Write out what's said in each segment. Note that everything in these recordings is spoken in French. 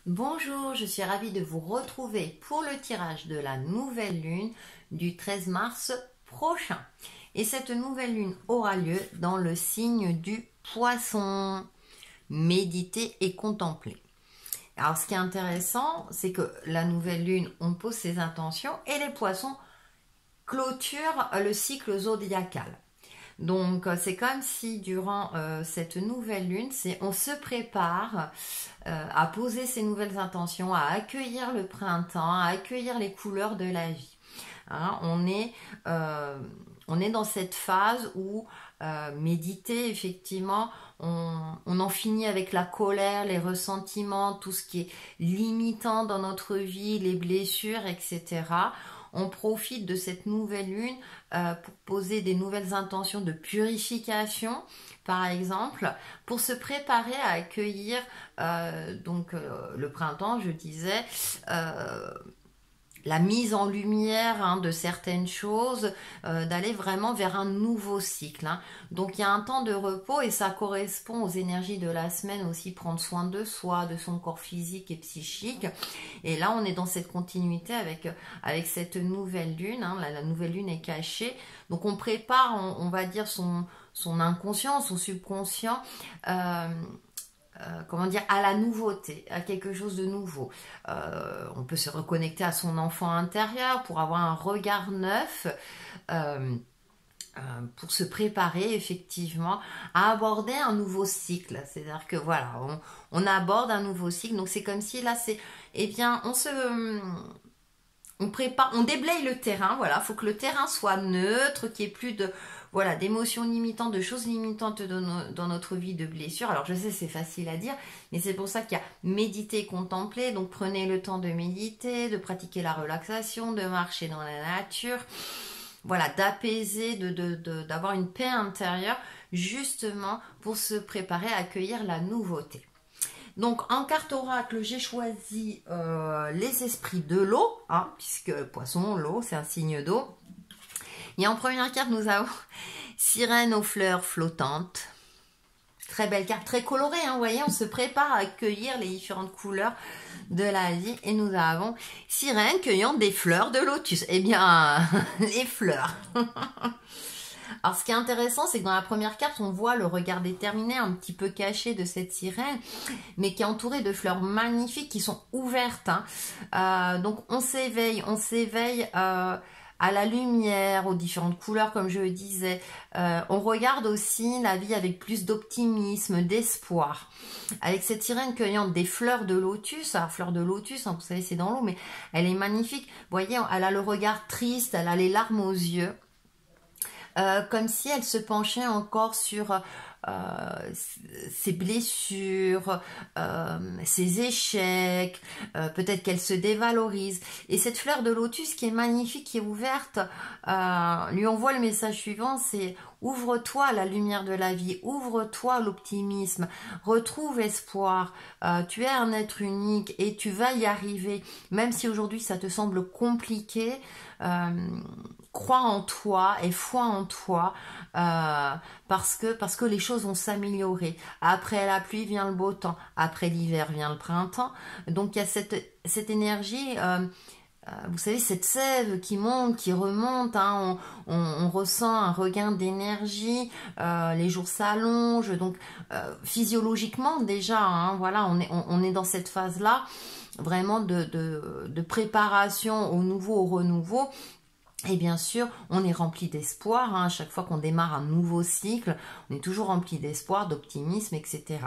Bonjour, je suis ravie de vous retrouver pour le tirage de la nouvelle lune du 13 mars prochain. Et cette nouvelle lune aura lieu dans le signe du Poisson. Méditer et contempler. Alors ce qui est intéressant, c'est que la nouvelle lune, on pose ses intentions et les Poissons clôturent le cycle zodiacal. Donc c'est comme si durant cette nouvelle lune, on se prépare à poser ses nouvelles intentions, à accueillir le printemps, à accueillir les couleurs de la vie. Hein, on est dans cette phase où méditer, effectivement, on en finit avec la colère, les ressentiments, tout ce qui est limitant dans notre vie, les blessures, etc. On profite de cette nouvelle lune pour poser des nouvelles intentions de purification, par exemple, pour se préparer à accueillir le printemps, je disais, la mise en lumière de certaines choses, d'aller vraiment vers un nouveau cycle. Donc il y a un temps de repos et ça correspond aux énergies de la semaine aussi, prendre soin de soi, de son corps physique et psychique. Et là on est dans cette continuité avec cette nouvelle lune. La nouvelle lune est cachée. Donc on prépare, on va dire, son inconscient, son subconscient. À la nouveauté, à quelque chose de nouveau. On peut se reconnecter à son enfant intérieur pour avoir un regard neuf, pour se préparer effectivement à aborder un nouveau cycle. C'est-à-dire que voilà, on aborde un nouveau cycle. Donc c'est comme si là, on prépare, on déblaye le terrain. Voilà, faut que le terrain soit neutre, qu'il n'y ait plus d'émotions limitantes, de choses limitantes dans notre vie, de blessures. Alors je sais, c'est facile à dire, mais c'est pour ça qu'il y a méditer, contempler. Donc prenez le temps de méditer, de pratiquer la relaxation, de marcher dans la nature. Voilà, d'apaiser, d'avoir une paix intérieure, justement pour se préparer à accueillir la nouveauté. Donc en carte oracle, j'ai choisi les esprits de l'eau, puisque poisson, l'eau, c'est un signe d'eau. Et en première carte, nous avons sirène aux fleurs flottantes. Très belle carte, très colorée, vous voyez, on se prépare à accueillir les différentes couleurs de la vie. Et nous avons sirène cueillant des fleurs de lotus. Eh bien, les fleurs. Alors ce qui est intéressant, c'est que dans la première carte, on voit le regard déterminé, un petit peu caché de cette sirène, mais qui est entourée de fleurs magnifiques qui sont ouvertes. Donc on s'éveille à la lumière, aux différentes couleurs, comme je le disais. On regarde aussi la vie avec plus d'optimisme, d'espoir. Avec cette sirène cueillant des fleurs de lotus. Alors, fleurs de lotus, vous savez, c'est dans l'eau, mais elle est magnifique. Vous voyez, elle a le regard triste, elle a les larmes aux yeux. Comme si elle se penchait encore sur ses blessures, ses échecs, peut-être qu'elle se dévalorise. Et cette fleur de lotus qui est magnifique, qui est ouverte, lui envoie le message suivant, c'est: ouvre-toi à la lumière de la vie, ouvre-toi à l'optimisme, retrouve espoir, tu es un être unique et tu vas y arriver, même si aujourd'hui ça te semble compliqué. Crois en toi et foi en toi, parce que les choses vont s'améliorer. Après la pluie vient le beau temps, après l'hiver vient le printemps. Donc il y a cette énergie, vous savez, cette sève qui monte, qui remonte, on ressent un regain d'énergie, les jours s'allongent, donc physiologiquement déjà, voilà, on est dans cette phase-là, vraiment de préparation au nouveau, au renouveau. Et bien sûr, on est rempli d'espoir, à chaque fois qu'on démarre un nouveau cycle, on est toujours rempli d'espoir, d'optimisme, etc.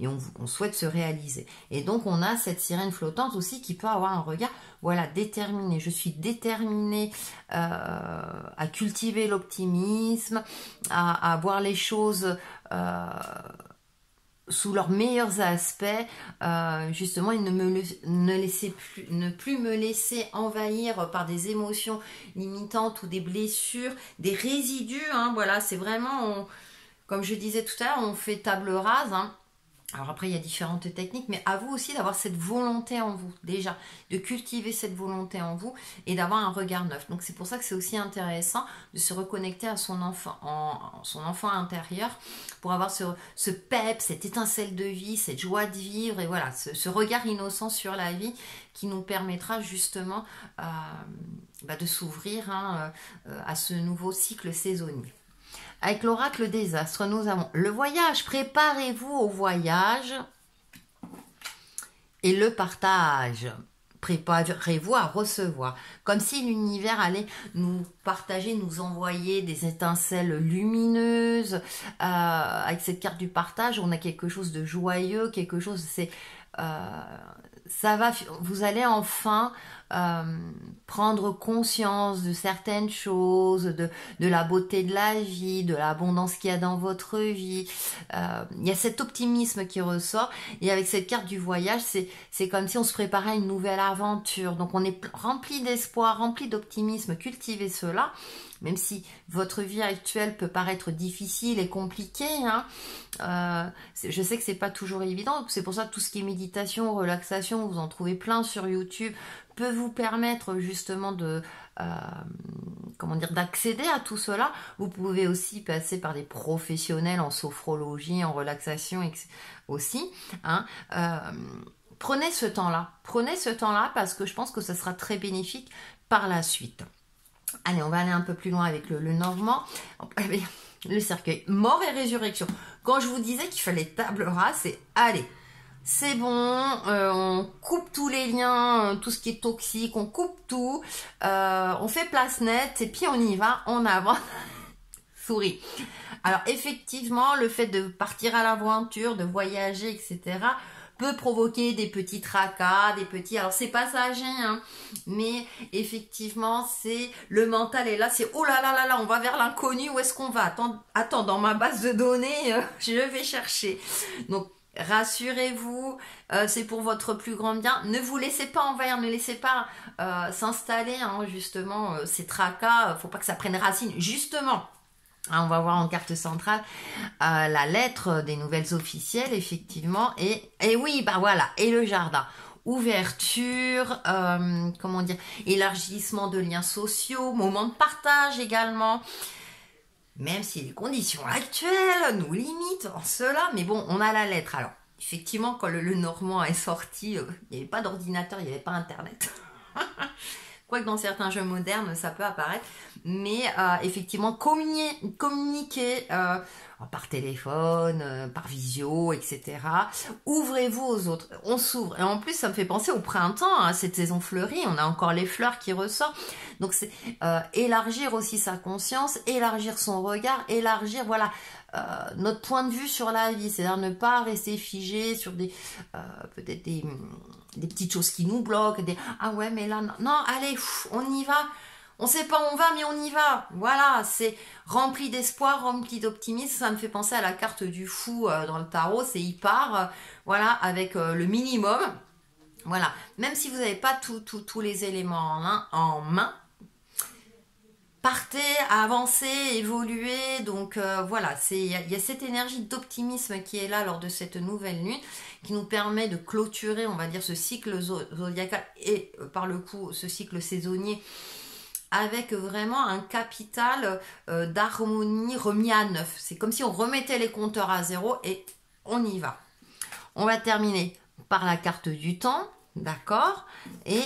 Et on souhaite se réaliser. Et donc, on a cette sirène flottante aussi qui peut avoir un regard, voilà, déterminé. Je suis déterminée à cultiver l'optimisme, à voir les choses sous leurs meilleurs aspects, justement, et ne plus me laisser envahir par des émotions limitantes ou des blessures, des résidus, voilà, c'est vraiment, comme je disais tout à l'heure, on fait table rase, Alors après, il y a différentes techniques, mais à vous aussi d'avoir cette volonté en vous, déjà, de cultiver cette volonté en vous et d'avoir un regard neuf. Donc c'est pour ça que c'est aussi intéressant de se reconnecter à son enfant intérieur pour avoir ce pep, cette étincelle de vie, cette joie de vivre et voilà, ce regard innocent sur la vie qui nous permettra justement de s'ouvrir à ce nouveau cycle saisonnier. Avec l'oracle des astres, nous avons le voyage. Préparez-vous au voyage et le partage. Préparez-vous à recevoir. Comme si l'univers allait nous partager, nous envoyer des étincelles lumineuses. Avec cette carte du partage, on a quelque chose de joyeux, quelque chose, vous allez enfin prendre conscience de certaines choses, de la beauté de la vie, de l'abondance qu'il y a dans votre vie. Il y a cet optimisme qui ressort et avec cette carte du voyage, c'est comme si on se préparait à une nouvelle aventure. Donc on est rempli d'espoir, rempli d'optimisme. Cultivez cela. Même si votre vie actuelle peut paraître difficile et compliquée, je sais que c'est pas toujours évident. C'est pour ça que tout ce qui est méditation, relaxation, vous en trouvez plein sur YouTube, peut vous permettre justement d'accéder à tout cela. Vous pouvez aussi passer par des professionnels en sophrologie, en relaxation aussi. Prenez ce temps-là parce que je pense que ça sera très bénéfique par la suite. Allez, on va aller un peu plus loin avec le normand. Le cercueil, mort et résurrection. Quand je vous disais qu'il fallait table rase, c'est allez, c'est bon, on coupe tous les liens, tout ce qui est toxique, on coupe tout, on fait place nette et puis on y va, on avance. Souris. Alors effectivement, le fait de partir à l'aventure, de voyager, etc., peut provoquer des petits tracas, alors c'est passager, mais effectivement, c'est le mental est là, c'est oh là là là là, on va vers l'inconnu, où est-ce qu'on va? Attends, dans ma base de données, je vais chercher. Donc, rassurez-vous, c'est pour votre plus grand bien. Ne vous laissez pas envahir, ne laissez pas s'installer, justement, ces tracas, faut pas que ça prenne racine, justement. On va voir en carte centrale la lettre des nouvelles officielles, effectivement, et oui, voilà, et le jardin. Ouverture, élargissement de liens sociaux, moment de partage également, même si les conditions actuelles nous limitent en cela, mais bon, on a la lettre. Alors, effectivement, quand le normand est sorti, il n'y avait pas d'ordinateur, il n'y avait pas Internet. Quoique dans certains jeux modernes, ça peut apparaître. Mais effectivement, communiquer par téléphone, par visio, etc. Ouvrez-vous aux autres. On s'ouvre. Et en plus, ça me fait penser au printemps, cette saison fleurie. On a encore les fleurs qui ressortent. Donc, c'est élargir aussi sa conscience, élargir son regard, élargir, voilà, notre point de vue sur la vie. C'est-à-dire ne pas rester figé sur peut-être des petites choses qui nous bloquent, ah ouais mais là non allez on y va, on sait pas où on va mais on y va, voilà, c'est rempli d'espoir, rempli d'optimisme. Ça me fait penser à la carte du fou dans le tarot, c'est il part voilà avec le minimum, voilà, même si vous n'avez pas tous les éléments en main, partez, avancez, évoluez. Donc voilà, il y a cette énergie d'optimisme qui est là lors de cette nouvelle lune, qui nous permet de clôturer, on va dire, ce cycle zodiacal et par le coup ce cycle saisonnier avec vraiment un capital d'harmonie remis à neuf. C'est comme si on remettait les compteurs à zéro et on y va. On va terminer par la carte du temps, d'accord, et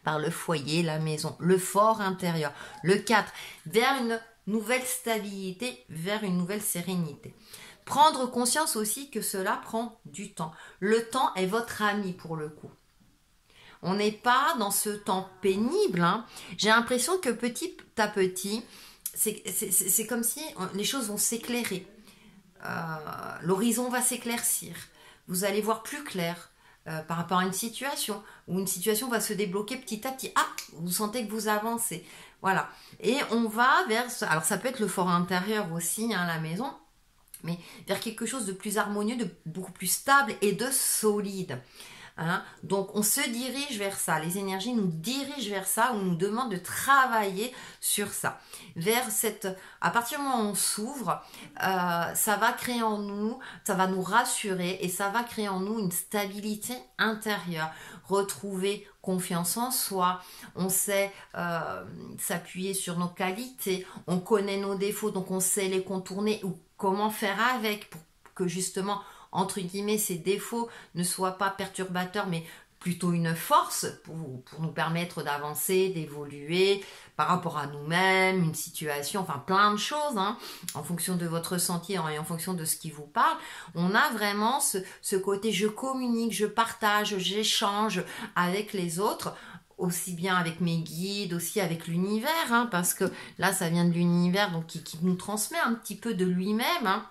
par le foyer, la maison, le fort intérieur. Le 4, vers une nouvelle stabilité, vers une nouvelle sérénité. Prendre conscience aussi que cela prend du temps. Le temps est votre ami pour le coup. On n'est pas dans ce temps pénible. J'ai l'impression que petit à petit, c'est comme si les choses vont s'éclairer. L'horizon va s'éclaircir. Vous allez voir plus clair. Par rapport à une situation, où une situation va se débloquer petit à petit. Ah, vous sentez que vous avancez. Voilà. Et on va vers... Alors ça peut être le fort intérieur aussi, la maison, mais vers quelque chose de plus harmonieux, de beaucoup plus stable et de solide. Hein. Donc on se dirige vers ça, les énergies nous dirigent vers ça, on nous demande de travailler sur ça, vers cette, à partir du moment où on s'ouvre, ça va créer en nous, ça va nous rassurer et ça va créer en nous une stabilité intérieure, retrouver confiance en soi, on sait s'appuyer sur nos qualités, on connaît nos défauts, donc on sait les contourner ou comment faire avec pour que justement entre guillemets, ces défauts ne soient pas perturbateurs, mais plutôt une force pour nous permettre d'avancer, d'évoluer par rapport à nous-mêmes, une situation, enfin plein de choses, hein, en fonction de votre ressenti et en fonction de ce qui vous parle. On a vraiment ce côté je communique, je partage, j'échange avec les autres, aussi bien avec mes guides, aussi avec l'univers, hein, parce que là, ça vient de l'univers, donc qui nous transmet un petit peu de lui-même, hein,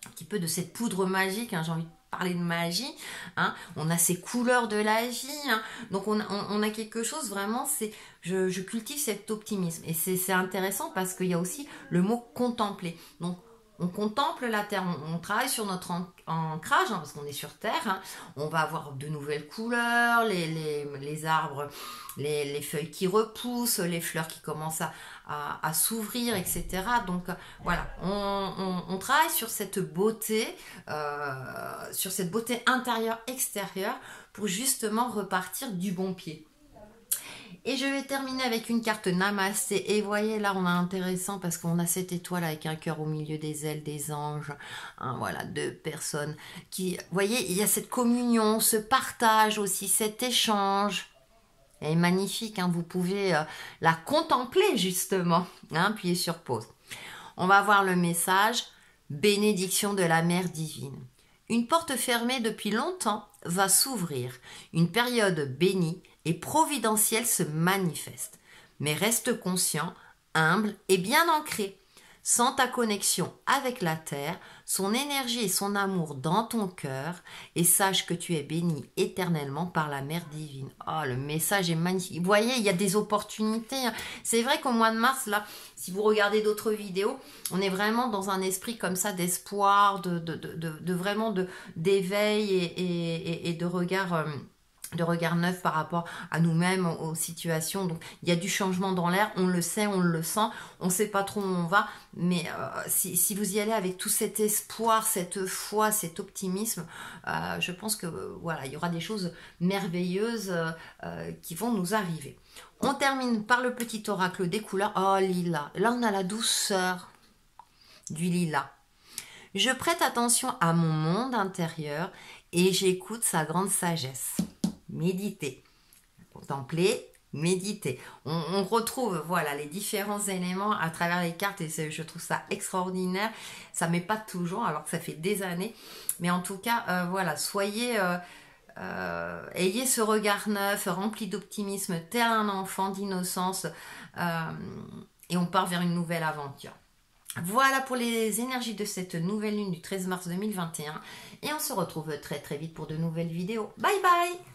un petit peu de cette poudre magique, hein, j'ai envie de parler de magie, hein, on a ces couleurs de la vie, hein, donc on a quelque chose vraiment, c'est je cultive cet optimisme et c'est intéressant parce qu'il y a aussi le mot contempler, donc on contemple la terre, on travaille sur notre ancrage, hein, parce qu'on est sur terre, hein, on va avoir de nouvelles couleurs, les arbres, les feuilles qui repoussent, les fleurs qui commencent à s'ouvrir, etc. Donc voilà, on travaille sur cette beauté intérieure, extérieure, pour justement repartir du bon pied. Et je vais terminer avec une carte Namasté. Et voyez, là, on a intéressant parce qu'on a cette étoile avec un cœur au milieu des ailes des anges. Hein, voilà, deux personnes qui... Vous voyez, il y a cette communion, ce partage aussi, cet échange. Elle est magnifique, hein, vous pouvez la contempler justement. Hein, appuyez sur pause. On va voir le message. Bénédiction de la Mère divine. Une porte fermée depuis longtemps va s'ouvrir. Une période bénie et providentielle se manifeste. Mais reste conscient, humble et bien ancré. Sens ta connexion avec la terre, son énergie et son amour dans ton cœur et sache que tu es béni éternellement par la Mère divine. Oh, le message est magnifique. Vous voyez, il y a des opportunités. C'est vrai qu'au mois de mars, là, si vous regardez d'autres vidéos, on est vraiment dans un esprit comme ça d'espoir, de vraiment d'éveil et de regard... de regard neuf par rapport à nous-mêmes, aux situations. Donc, il y a du changement dans l'air, on le sait, on le sent, on ne sait pas trop où on va, mais si vous y allez avec tout cet espoir, cette foi, cet optimisme, je pense que voilà, il y aura des choses merveilleuses qui vont nous arriver. On termine par le petit oracle des couleurs. Oh, lilas. Là, on a la douceur du lilas. Je prête attention à mon monde intérieur et j'écoute sa grande sagesse. Méditer, contempler, méditer. On retrouve voilà les différents éléments à travers les cartes et je trouve ça extraordinaire. Ça m'est pas toujours alors que ça fait des années, mais en tout cas voilà, soyez ayez ce regard neuf, rempli d'optimisme, tel un enfant, d'innocence, et on part vers une nouvelle aventure. Voilà pour les énergies de cette nouvelle lune du 13 mars 2021 et on se retrouve très très vite pour de nouvelles vidéos. Bye bye!